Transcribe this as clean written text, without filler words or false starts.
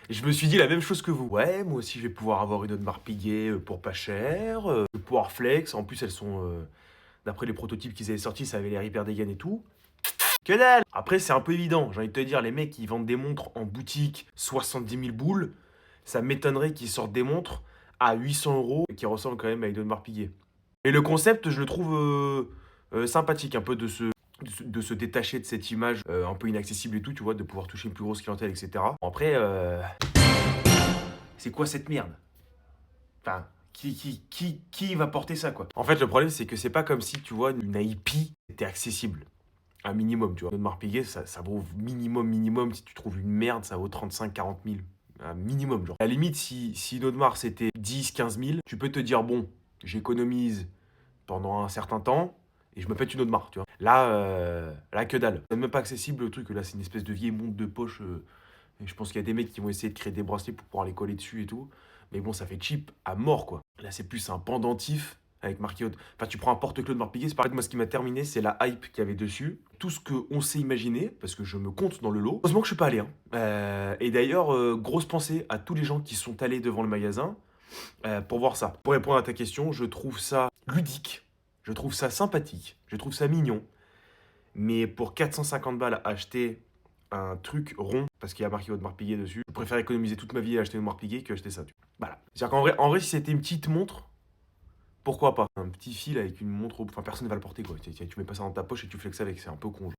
Et je me suis dit la même chose que vous. Ouais, moi aussi je vais pouvoir avoir une Audemars Piguet pour pas cher, je vais pouvoir flex. En plus elles sont, d'après les prototypes qu'ils avaient sortis, ça avait l'air hyper dégaine et tout. Que dalle! Après c'est un peu évident, j'ai envie de te dire, les mecs qui vendent des montres en boutique 70 000 boules, ça m'étonnerait qu'ils sortent des montres à 800 € et qui ressemblent quand même à une Audemars Piguet. Et le concept, je le trouve sympathique, un peu de se détacher de cette image un peu inaccessible et tout, tu vois, de pouvoir toucher une plus grosse clientèle, etc. Bon, après, c'est quoi cette merde? Enfin, qui va porter ça, quoi? En fait, le problème, c'est que c'est pas comme si, tu vois, une IP était accessible. Un minimum, tu vois. Une Audemars Piguet, ça vaut minimum. Si tu trouves une merde, ça vaut 35 000 40 000. Un minimum, genre. À la limite, si une Audemars c'était 10 15 000, tu peux te dire, bon, j'économise pendant un certain temps et je me pète une Audemars, tu vois. Là, que dalle. C'est même pas accessible le truc. Là, c'est une espèce de vieille montre de poche. Et je pense qu'il y a des mecs qui vont essayer de créer des bracelets pour pouvoir les coller dessus et tout. Mais bon, ça fait cheap à mort, quoi. Là, c'est plus un pendentif avec marqué haute. Enfin, tu prends un porte-clés de Audemars Piguet. C'est pareil, moi, ce qui m'a terminé, c'est la hype qu'il y avait dessus. Tout ce qu'on s'est imaginé, parce que je me compte dans le lot. Heureusement que je suis pas allé, hein. Et d'ailleurs, grosse pensée à tous les gens qui sont allés devant le magasin pour voir ça. Pour répondre à ta question, je trouve ça ludique, je trouve ça sympathique, je trouve ça mignon. Mais pour 450 balles, acheter un truc rond, parce qu'il y a marqué Audemars Piguet dessus, je préfère économiser toute ma vie et acheter Audemars Piguet que acheter ça. Voilà. C'est-à-dire qu'en vrai, si c'était une petite montre, pourquoi pas? Un petit fil avec une montre, enfin personne ne va le porter, quoi. Tu mets pas ça dans ta poche et tu flexes avec, c'est un peu con.